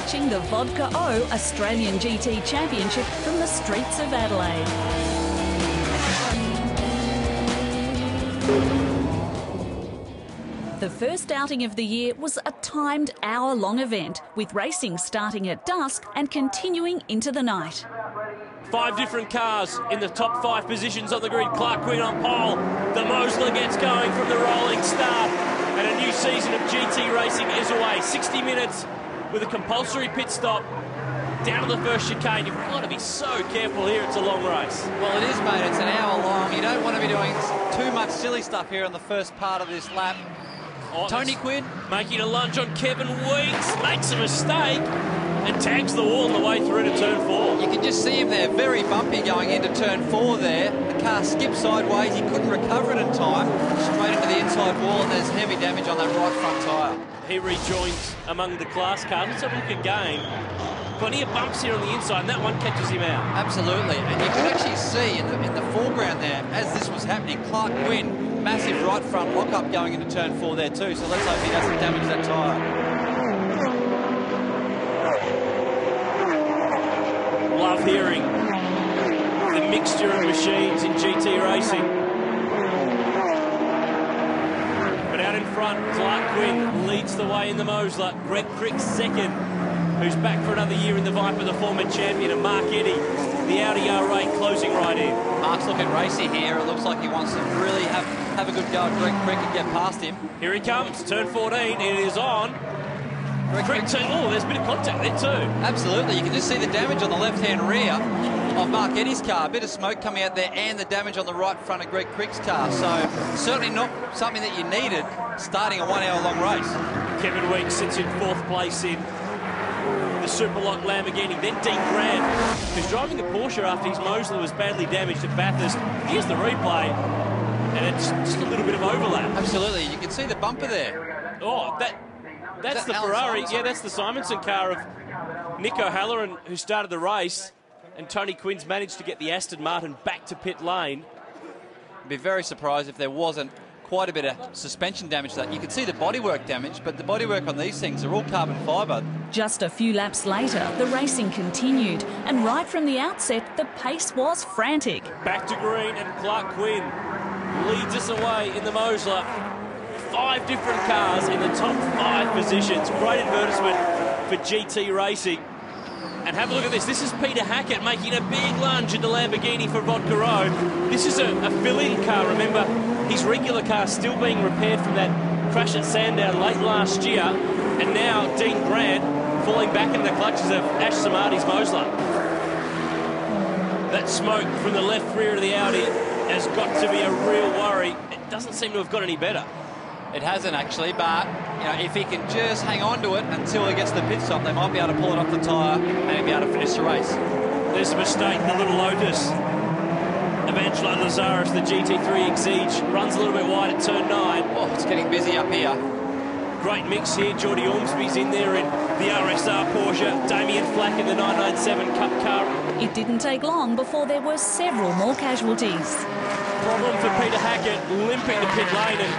watching the Vodka O Australian GT Championship from the streets of Adelaide. The first outing of the year was a timed hour-long event, with racing starting at dusk and continuing into the night. 5 different cars in the top 5 positions on the grid. Clark Quinn on pole. The Mosler gets going from the rolling start. And a new season of GT racing is away. 60 minutes with a compulsory pit stop down to the first chicane. You've got to be so careful here. It's a long race. Well, it is, mate. It's an hour long. You don't want to be doing too much silly stuff here in the first part of this lap. Oh, Tony Quinn making a lunge on Kevin Weeks. Makes a mistake and tags the wall on the way through to turn 4. You can just see him there, very bumpy going into turn 4 there. The car skipped sideways, he couldn't recover it in time. Straight into the inside wall, and there's heavy damage on that right front tyre. He rejoins among the class cars. Let's have a look again. Plenty of bumps here on the inside, and that one catches him out. Absolutely, and you can actually see in the foreground there, as this was happening, Clark Quinn, massive right front lock-up going into turn 4 there too, so let's hope he doesn't damage that tyre. Love hearing the mixture of machines in GT racing. But out in front, Clark Quinn leads the way in the Mosler. Greg Crick second, who's back for another year in the Viper, the former champion, and Mark Eddy, the Audi R8, closing right in. Mark's looking racy here. It looks like he wants to really have a good go at Greg Crick and get past him. Here he comes, turn 14, it is on. Crick, oh, there's a bit of contact there too. Absolutely, you can just see the damage on the left-hand rear of Mark Eddy's car. A bit of smoke coming out there, and the damage on the right front of Greg Crick's car. So certainly not something that you needed starting a 1 hour long race. Kevin Weeks sits in 4th place in the Superlock Lamborghini. Then Dean Grant, who's driving the Porsche after his Mosler was badly damaged at Bathurst. Here's the replay, and it's just a little bit of overlap. Absolutely, you can see the bumper there. Oh, that's the Ferrari. Yeah, that's the Simonson car of Nick O'Halloran, who started the race, and Tony Quinn's managed to get the Aston Martin back to pit lane. I'd be very surprised if there wasn't quite a bit of suspension damage to that. You can see the bodywork damage, but the bodywork on these things are all carbon fibre. Just a few laps later, the racing continued, and right from the outset, the pace was frantic. Back to green, and Clark Quinn leads us away in the Mosler. 5 different cars in the top 5 positions. Great advertisement for GT racing. And have a look at this. This is Peter Hackett making a big lunge in the Lamborghini for Vodka Road. This is a fill-in car. Remember, his regular car still being repaired from that crash at Sandown late last year. And now Dean Grant falling back in the clutches of Ash Samardi's Mosler. That smoke from the left rear of the Audi has got to be a real worry. It doesn't seem to have got any better. It hasn't actually, but you know, if he can just hang on to it until he gets to the pit stop, they might be able to pull it off the tyre and be able to finish the race. There's a mistake. The little Lotus of Angelo Lazaris, the GT3 Exige, runs a little bit wide at turn 9. Oh, it's getting busy up here. Great mix here. Geordie Ormsby's in there in the RSR Porsche. Damien Flack in the 997 Cup car. It didn't take long before there were several more casualties. Problem for Peter Hackett, limping to pit lane, and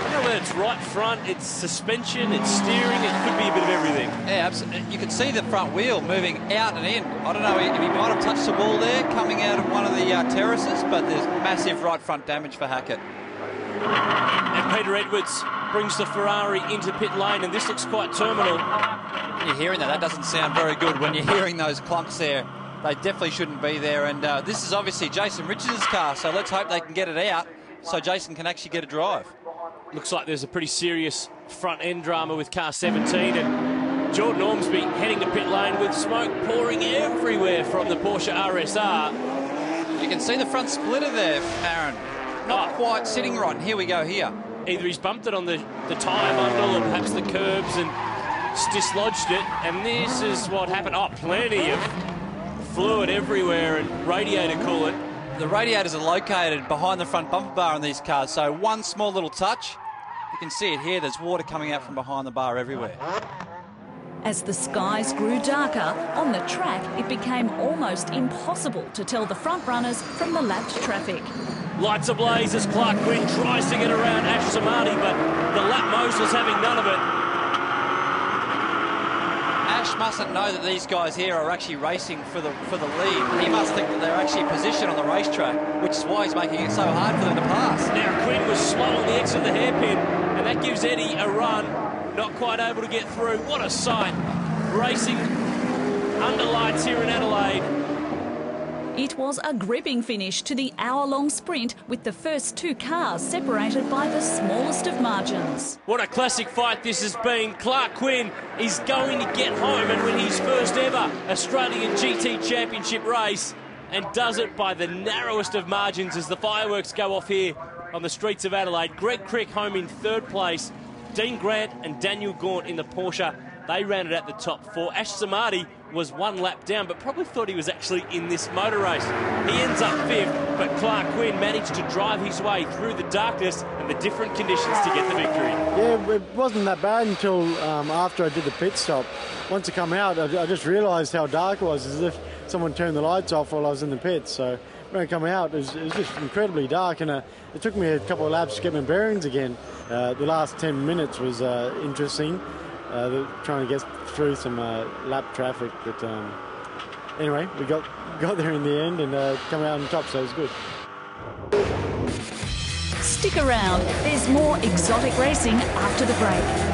you know whether it's right front, it's suspension, it's steering, it could be a bit of everything. Yeah, absolutely. You can see the front wheel moving out and in. I don't know if he might have touched the wall there coming out of one of the terraces, but there's massive right front damage for Hackett. And Peter Edwards brings the Ferrari into pit lane, and this looks quite terminal. You're hearing that. That doesn't sound very good when you're hearing those clunks there. They definitely shouldn't be there, and this is obviously Jason Richards' car, so let's hope they can get it out so Jason can actually get a drive. Looks like there's a pretty serious front-end drama with car 17, and Jordan Ormsby heading to pit lane with smoke pouring everywhere from the Porsche RSR. You can see the front splitter there, Aaron. Not quite sitting right, and here we go here. Either he's bumped it on the tyre bundle or perhaps the curbs and dislodged it, and this is what happened. Oh, plenty of fluid everywhere and radiator coolant. The radiators are located behind the front bumper bar on these cars, so one small little touch, you can see it here, there's water coming out from behind the bar everywhere. As the skies grew darker, on the track it became almost impossible to tell the front runners from the lapped traffic. Lights ablaze as Clark Quinn tries to get around Ash Samardi, but the lap Mosler's having none of it. Ash mustn't know that these guys here are actually racing for the lead. He must think that they're actually positioned on the racetrack, which is why he's making it so hard for them to pass. Now Quinn was slow on the exit of the hairpin, and that gives Eddie a run. Not quite able to get through. What a sight. Racing under lights here in Adelaide. It was a gripping finish to the hour-long sprint, with the first two cars separated by the smallest of margins. What a classic fight this has been. Clark Quinn is going to get home and win his first ever Australian GT Championship race, and does it by the narrowest of margins as the fireworks go off here on the streets of Adelaide. Greg Crick home in third place. Dean Grant and Daniel Gaunt in the Porsche. They ran it at the top four. Ash Samadi was one lap down, but probably thought he was actually in this motor race. He ends up fifth, but Clark Quinn managed to drive his way through the darkness and the different conditions to get the victory. Yeah, it wasn't that bad until after I did the pit stop. Once I come out, I just realised how dark it was, as if someone turned the lights off while I was in the pits. So when I come out, it was just incredibly dark, and it took me a couple of laps to get my bearings again. The last 10 minutes was interesting. Trying to get through some lap traffic, but anyway, we got there in the end and come out on top, so it was good. Stick around, there's more exotic racing after the break.